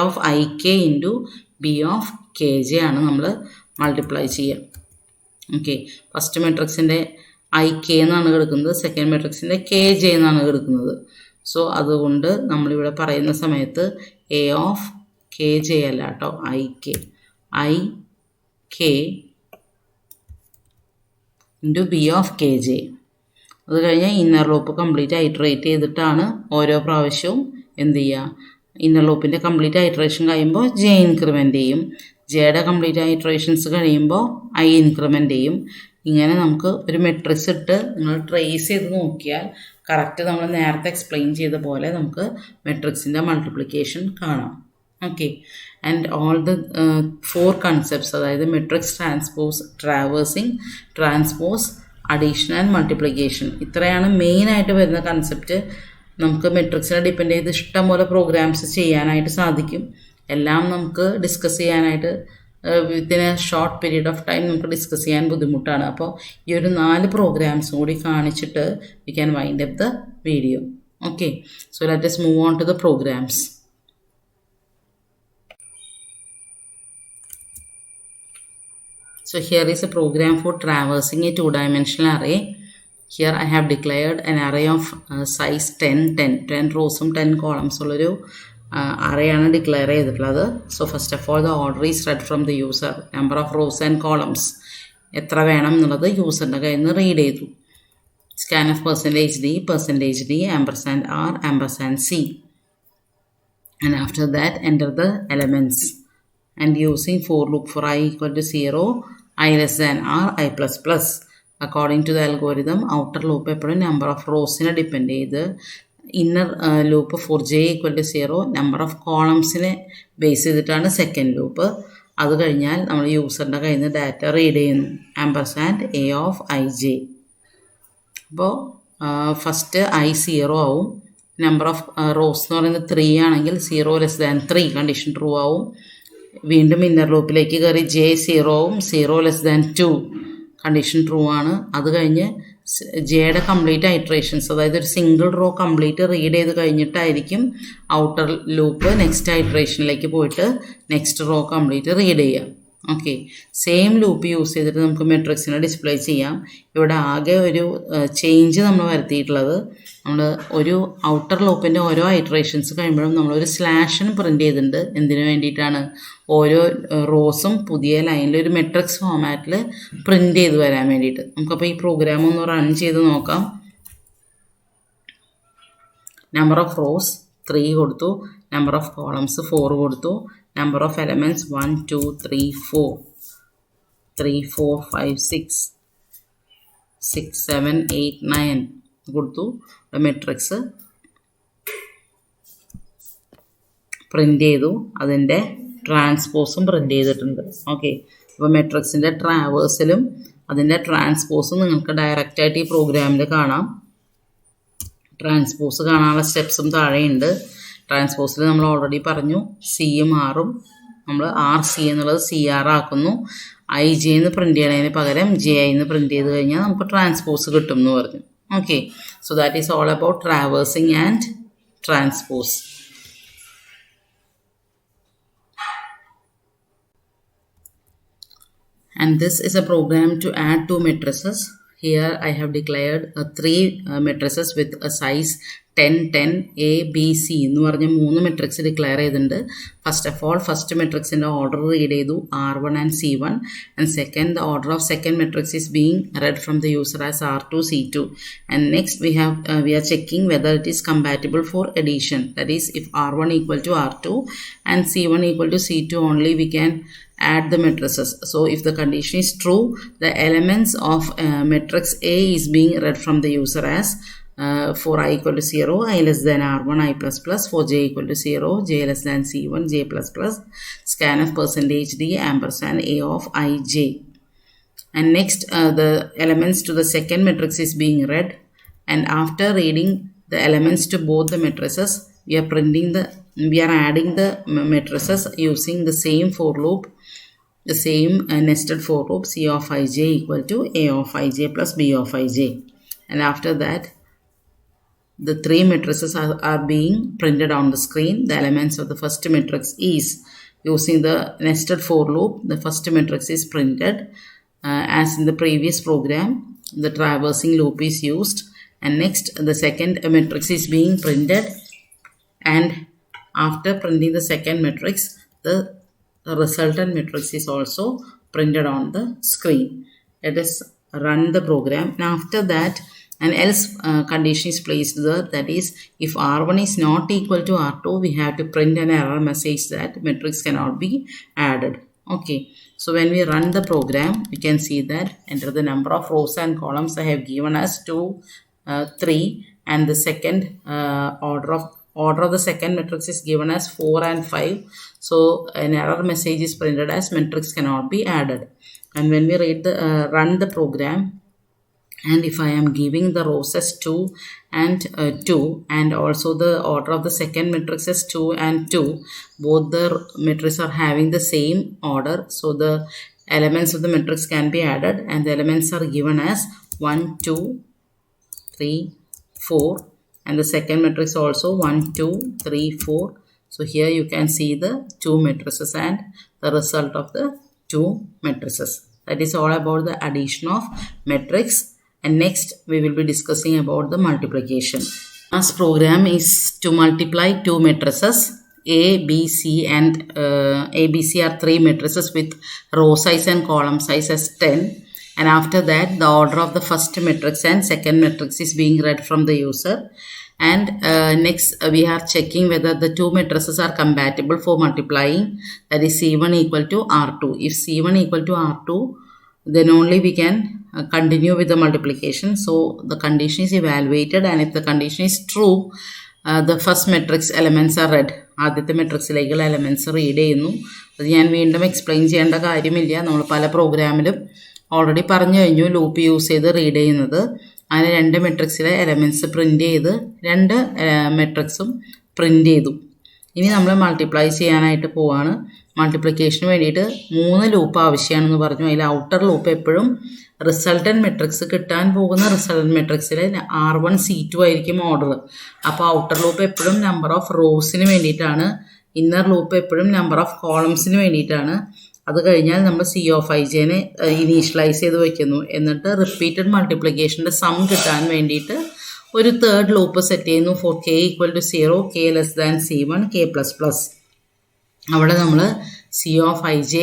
Speaker 1: of ik into B of kj ആണ് നമ്മൾ multiply ചെയ്യാം. Okay, first മെട്രിക്സിൻ്റെ IK എന്നാണ് കിടക്കുന്നത്, സെക്കൻഡ് മെട്രിക്സിൻ്റെ KJ എന്നാണ് കിടക്കുന്നത്. സോ അതുകൊണ്ട് നമ്മളിവിടെ പറയുന്ന സമയത്ത് A of KJ അല്ല കേട്ടോ, IK into B of KJ. അത് കഴിഞ്ഞാൽ ഇന്നർ ലൂപ്പ് കംപ്ലീറ്റ് ഐറ്ററേറ്റ് ചെയ്തിട്ടാണ് ഓരോ പ്രാവശ്യവും എന്ത് ചെയ്യുക, ഇന്നർ ലൂപ്പിൻ്റെ കംപ്ലീറ്റ് ഐറ്ററേഷൻ കഴിയുമ്പോൾ J ഇൻക്രിമെൻ്റ് ചെയ്യും, Jയുടെ കംപ്ലീറ്റ് ഐറ്ററേഷൻസ് കഴിയുമ്പോൾ I ഇൻക്രിമെൻ്റ് ചെയ്യും. ഇങ്ങനെ നമുക്ക് ഒരു മെട്രിക്സ് ഇട്ട് നിങ്ങൾ ട്രേസ് ചെയ്ത് നോക്കിയാൽ കറക്റ്റ് നമ്മൾ നേരത്തെ എക്സ്പ്ലെയിൻ ചെയ്ത പോലെ നമുക്ക് മെട്രിക്സിൻ്റെ മൾട്ടിപ്ലിക്കേഷൻ കാണാം. Okay, and all the 4 concepts, അതായത് matrix, transpose, traversing, transpose, addition and multiplication, ഇത്രയാണ് മെയിനായിട്ട് വരുന്ന കൺസെപ്റ്റ്. നമുക്ക് മെട്രിക്സിനെ ഡിപ്പെൻഡ് ചെയ്ത് ഇഷ്ടംപോലെ പ്രോഗ്രാംസ് ചെയ്യാനായിട്ട് സാധിക്കും. എല്ലാം നമുക്ക് ഡിസ്കസ് ചെയ്യാനായിട്ട് within a short period of time നമുക്ക് ഡിസ്കസ് ചെയ്യാൻ ബുദ്ധിമുട്ടാണ്. അപ്പോൾ ഈ ഒരു 4 പ്രോഗ്രാംസും കൂടി കാണിച്ചിട്ട് we can wind up the video. Okay, so let us move on to the programs. So here is a program for traversing a 2-dimensional array. Here I have declared an array of size 10 rows ഉം 10 columns ഉള്ളൊരു array ആണ് declare ചെയ്തിട്ടുള്ളത്. So first of all the order is red from the user. Number of rows and columns എത്ര വേണം എന്നുള്ളത് യൂസറിൻ്റെ കയ്യിൽ നിന്ന് read ചെയ്തു. Scan of %d, %r, %c, and after that enter the elements and using for loop for I equal to 0, I less than r, I plus plus. According to the algorithm, outer loop എപ്പോഴും number of റോസിനെ depend ചെയ്ത്, inner loop for j equal to 0 number of കോളംസിനെ base ചെയ്തിട്ടാണ് second loop. അത് കഴിഞ്ഞാൽ നമ്മൾ യൂസറിൻ്റെ കയ്യിൽ നിന്ന് ഡാറ്റ റീഡ് ചെയ്യുന്നു, &a of ij. അപ്പോൾ ഫസ്റ്റ് I 0 ആവും, നമ്പർ ഓഫ് റോസ് എന്ന് പറയുന്നത് 3 ആണെങ്കിൽ 0 ലെസ് ദാൻ 3 കണ്ടീഷൻ ട്രൂ ആവും. വീണ്ടും ഇന്നർ ലൂപ്പിലേക്ക് കയറി j 0 ആവും, 0 ലെസ് ദാൻ 2 കണ്ടീഷൻ ട്രൂ ആണ്. അത് കഴിഞ്ഞ് ജെയുടെ കംപ്ലീറ്റ് ഐറ്ററേഷൻസ്, അതായത് ഒരു സിംഗിൾ റോ കംപ്ലീറ്റ് റീഡ് ചെയ്ത് കഴിഞ്ഞിട്ടായിരിക്കും ഔട്ടർ ലൂപ്പ് നെക്സ്റ്റ് ഐറ്ററേഷനിലേക്ക് പോയിട്ട് നെക്സ്റ്റ് റോ കംപ്ലീറ്റ് റീഡ് ചെയ്യുക. ഓക്കെ, സെയിം ലൂപ്പ് യൂസ് ചെയ്തിട്ട് നമുക്ക് മെട്രിക്സിനെ ഡിസ്പ്ലേ ചെയ്യാം. ഇവിടെ ആകെ ഒരു ചേഞ്ച് നമ്മൾ വരുത്തിയിട്ടുള്ളത്, നമ്മൾ ഒരു ഔട്ടർ ലൂപ്പിൻ്റെ ഓരോ ഐറ്ററേഷൻസ് കഴിയുമ്പോഴും നമ്മളൊരു സ്ലാഷിന് പ്രിൻറ്റ് ചെയ്തിട്ടുണ്ട്. എന്തിനു വേണ്ടിയിട്ടാണ്? ഓരോ റോസും പുതിയ ലൈനിൽ ഒരു മെട്രിക്സ് ഫോമാറ്റിൽ പ്രിൻറ്റ് ചെയ്ത് വരാൻ വേണ്ടിയിട്ട്. നമുക്കപ്പോൾ ഈ പ്രോഗ്രാം ഒന്ന് റൺ ചെയ്ത് നോക്കാം. നമ്പർ ഓഫ് റോസ് 3 കൊടുത്തു, നമ്പർ ഓഫ് കോളംസ് 4 കൊടുത്തു, നമ്പർ ഓഫ് എലമെൻറ്റ്സ് 1 2 3 4 3 4 5 6 6 7 8 9 കൊടുത്തു. മെട്രിക്സ് പ്രിൻ്റ് ചെയ്തു, അതിൻ്റെ ട്രാൻസ്പോസും പ്രിൻ്റ് ചെയ്തിട്ടുണ്ട്. ഓക്കെ, അപ്പോൾ മെട്രിക്സിൻ്റെ ട്രാവേഴ്സിലും അതിൻ്റെ ട്രാൻസ്പോസും നിങ്ങൾക്ക് ഡയറക്റ്റായിട്ട് ഈ പ്രോഗ്രാമിൽ കാണാം. ട്രാൻസ്പോസ് കാണാനുള്ള സ്റ്റെപ്സും താഴെയുണ്ട്. ട്രാൻസ്പോസിൽ നമ്മൾ ഓൾറെഡി പറഞ്ഞു സിയും ആറും, നമ്മൾ RC എന്നുള്ളത് CR ആക്കുന്നു. IJ എന്ന് പ്രിൻ്റ് ചെയ്യണതിന് പകരം JI എന്ന് പ്രിൻ്റ് ചെയ്ത് കഴിഞ്ഞാൽ നമുക്ക് ട്രാൻസ്പോസ് കിട്ടും എന്ന് പറഞ്ഞു. Okay, so that is all about traversing and transpose. And this is a program to add 2 matrices. Here I have declared 3 matrices with a size 10 10 A B C എന്ന് പറഞ്ഞ 3 matrix declare ചെയ്തിട്ടുണ്ട്. First of all first മെട്രിക്സിൻ്റെ order read ചെയ്തു, R1 and C1, and second the order of second matrix is being read from the user as R2 C2, and next we are checking whether it is compatible for addition. That is, if R1 equal to R2 and C1 equal to C2 only, we can add the matrices. So if the condition is true, the elements of matrix A is being read from the user as for I equal to 0, I less than R1, I plus plus, for J equal to 0, J less than C1, J plus plus, scan of %d ampersand A of Ij. And next the elements to the second matrix is being read, and after reading the elements to both the matrices, we are adding the matrices using the same for loop, the same nested for loop, C of Ij equal to A of Ij plus B of Ij. And after that, the 3 matrices are being printed on the screen. The elements of the first matrix is using the nested for loop. The first matrix is printed as in the previous program. The traversing loop is used, and next the second matrix is being printed, and after printing the second matrix, the resultant matrix is also printed on the screen. Let us run the program, and after that an else condition is placed there, that is, if R1 is not equal to R2, we have to print an error message that matrix cannot be added. Okay, so when we run the program, we can see that enter the number of rows and columns I have given as 2, 3, and the second order of the second matrix is given as 4 and 5. So an error message is printed as matrix cannot be added. And when we run the program, and if I am giving the rows as 2 and 2, and also the order of the second matrix as 2 and 2, both the matrices are having the same order, so the elements of the matrix can be added, and the elements are given as 1, 2, 3, 4, and the second matrix also 1, 2, 3, 4. So here you can see the 2 matrices and the result of the 2 matrices. That is all about the addition of matrix. And next we will be discussing about the multiplication. This program is to multiply 2 matrices A, B, C, and A, B, C are 3 matrices with row size and column size as 10. And after that, the order of the first matrix and second matrix is being read from the user. And next we are checking whether the 2 matrices are compatible for multiplying, that is C1 equal to R2. If C1 equal to R2, then only we can continue with the multiplication. So the condition is evaluated, and if the condition is true, the first matrix elements are read. ആദ്യത്തെ മെട്രിക്സിലേക്കുള്ള elements read ചെയ്യുന്നു. അത് ഞാൻ വീണ്ടും explain ചെയ്യേണ്ട കാര്യമില്ല, നമ്മൾ പല പ്രോഗ്രാമിലും already പറഞ്ഞു കഴിഞ്ഞു ലൂപ്പ് യൂസ് ചെയ്ത് റീഡ് ചെയ്യുന്നത്. അങ്ങനെ 2 മെട്രിക്സിലെ എലമെൻറ്റ്സ് പ്രിൻ്റ് ചെയ്ത് 2 മെട്രിക്സും പ്രിൻ്റ് ചെയ്തു. ഇനി നമ്മൾ മൾട്ടിപ്ലൈ ചെയ്യാനായിട്ട് പോവാണ്. മൾട്ടിപ്ലിക്കേഷന് വേണ്ടിയിട്ട് 3 ലൂപ്പ് ആവശ്യമാണെന്ന് പറഞ്ഞു. അതിൽ ഔട്ടർ ലൂപ്പ് എപ്പോഴും റിസൾട്ടൻറ്റ് മെട്രിക്സ് കിട്ടാൻ പോകുന്ന റിസൾട്ടൻറ്റ് മെട്രിക്സിൽ R1 C2 ആയിരിക്കും ഓർഡർ. അപ്പോൾ ഔട്ടർ ലൂപ്പ് എപ്പോഴും നമ്പർ ഓഫ് റോസിന് വേണ്ടിയിട്ടാണ്, ഇന്നർ ലൂപ്പ് എപ്പോഴും നമ്പർ ഓഫ് കോളംസിന് വേണ്ടിയിട്ടാണ്. അത് കഴിഞ്ഞാൽ നമ്മൾ C(ij)നെ ഇനീഷ്യലൈസ് ചെയ്ത് വയ്ക്കുന്നു. എന്നിട്ട് റിപ്പീറ്റഡ് മൾട്ടിപ്ലിക്കേഷൻ്റെ സം കിട്ടാൻ വേണ്ടിയിട്ട് ഒരു തേർഡ് ലൂപ്പ് സെറ്റ് ചെയ്യുന്നു. For k = 0, k c1, k++. അവിടെ നമ്മൾ C(ij)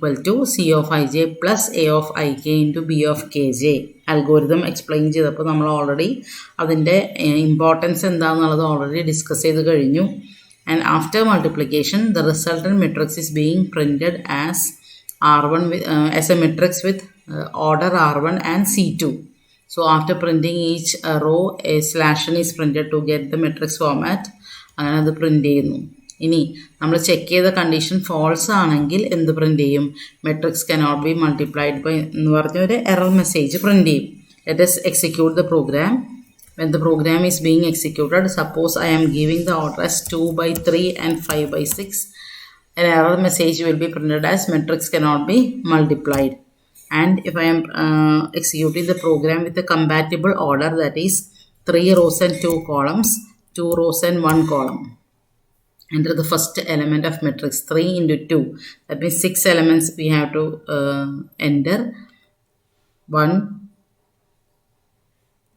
Speaker 1: = C(ij) plus A(ik) into B(kj) algorithm explain ചെയ്തപ്പോൾ നമ്മൾ ഓൾറെഡി അതിൻ്റെ ഇമ്പോർട്ടൻസ് എന്താണെന്നുള്ളത് ഓൾറെഡി ഡിസ്കസ് ചെയ്ത് കഴിഞ്ഞു. And after multiplication, the resultant matrix is being printed as R1 as a matrix with order R1 and C2. So after printing each row, a /n is printed to get the matrix format. അങ്ങനെ അത് print ചെയ്യുന്നു. ഇനി നമ്മൾ check ചെയ്ത condition false ആണെങ്കിൽ എന്ത് print ചെയ്യും? Matrix cannot be multiplied by എന്ന് പറഞ്ഞ ഒരു എറർ മെസ്സേജ് പ്രിൻ്റ് ചെയ്യും. Let us execute the program. When the program is being executed, suppose I am giving the order as 2/3 and 5/6. An error message will be printed as matrix cannot be multiplied. And if I am executing the program with a compatible order, that is 3 rows and 2 columns, 2 rows and 1 column. Enter the first element of matrix 3 into 2. That means 6 elements we have to enter. 1,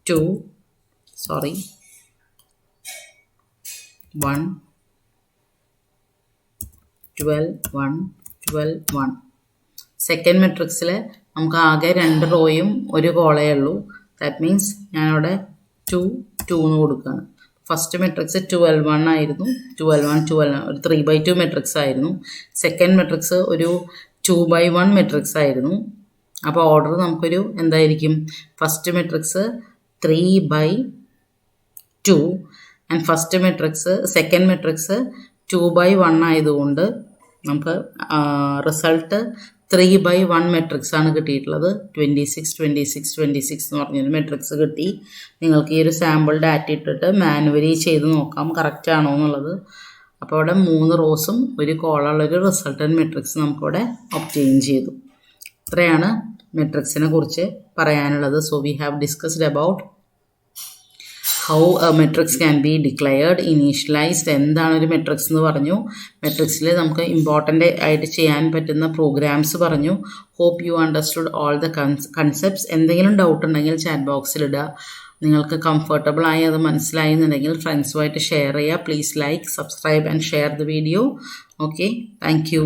Speaker 1: 12, 1. Second മെട്രിക്സിൽ നമുക്ക് ആകെ 2 റോയും 1 കോളേ ഉള്ളൂ. That means ഞാനവിടെ 2 എന്ന് കൊടുക്കുകയാണ്. First matrix 12 ആയിരുന്നു. 12 ഒരു 3/2 matrix ആയിരുന്നു. Second matrix ഒരു 2/1 മെട്രിക്സ് ആയിരുന്നു. അപ്പോൾ ഓർഡർ നമുക്കൊരു എന്തായിരിക്കും? First matrix 3/2 and first matrix second matrix 2/1 ആയതുകൊണ്ട് നമുക്ക് റിസൾട്ട് 3/1 മെട്രിക്സ് ആണ് കിട്ടിയിട്ടുള്ളത്. 26 എന്ന് പറഞ്ഞൊരു മെട്രിക്സ് കിട്ടി. നിങ്ങൾക്ക് ഈ ഒരു സാമ്പിൾ ഡാറ്റ ഇട്ടിട്ട് മാനുവലി ചെയ്ത് നോക്കാം കറക്റ്റ് ആണോ എന്നുള്ളത്. അപ്പോൾ അവിടെ 3 റോസും 1 കോളമുള്ളൊരു റിസൾട്ടൻറ്റ് മെട്രിക്സ് നമുക്കിവിടെ ഒബ്റ്റെയിൻ ചെയ്തു. ഇത്രയാണ് മെട്രിക്സിനെ കുറിച്ച് പറയാനുള്ളത്. So we have discussed about how A matrix can B declared, initialised, എന്താണ് ഒരു മെട്രിക്സ് എന്ന് പറഞ്ഞു, മെട്രിക്സിൽ നമുക്ക് ഇമ്പോർട്ടൻ്റ് ആയിട്ട് ചെയ്യാൻ പറ്റുന്ന പ്രോഗ്രാംസ് പറഞ്ഞു. Hope you understood all the concepts. എന്തെങ്കിലും ഡൗട്ട് ഉണ്ടെങ്കിൽ ചാറ്റ് ബോക്സിൽ ഇടുക. നിങ്ങൾക്ക് കംഫർട്ടബിൾ ആയി അത് മനസ്സിലായി എന്നുണ്ടെങ്കിൽ ഫ്രണ്ട്സുമായിട്ട് ഷെയർ ചെയ്യുക. Please like, subscribe and share the video. Okay, thank U.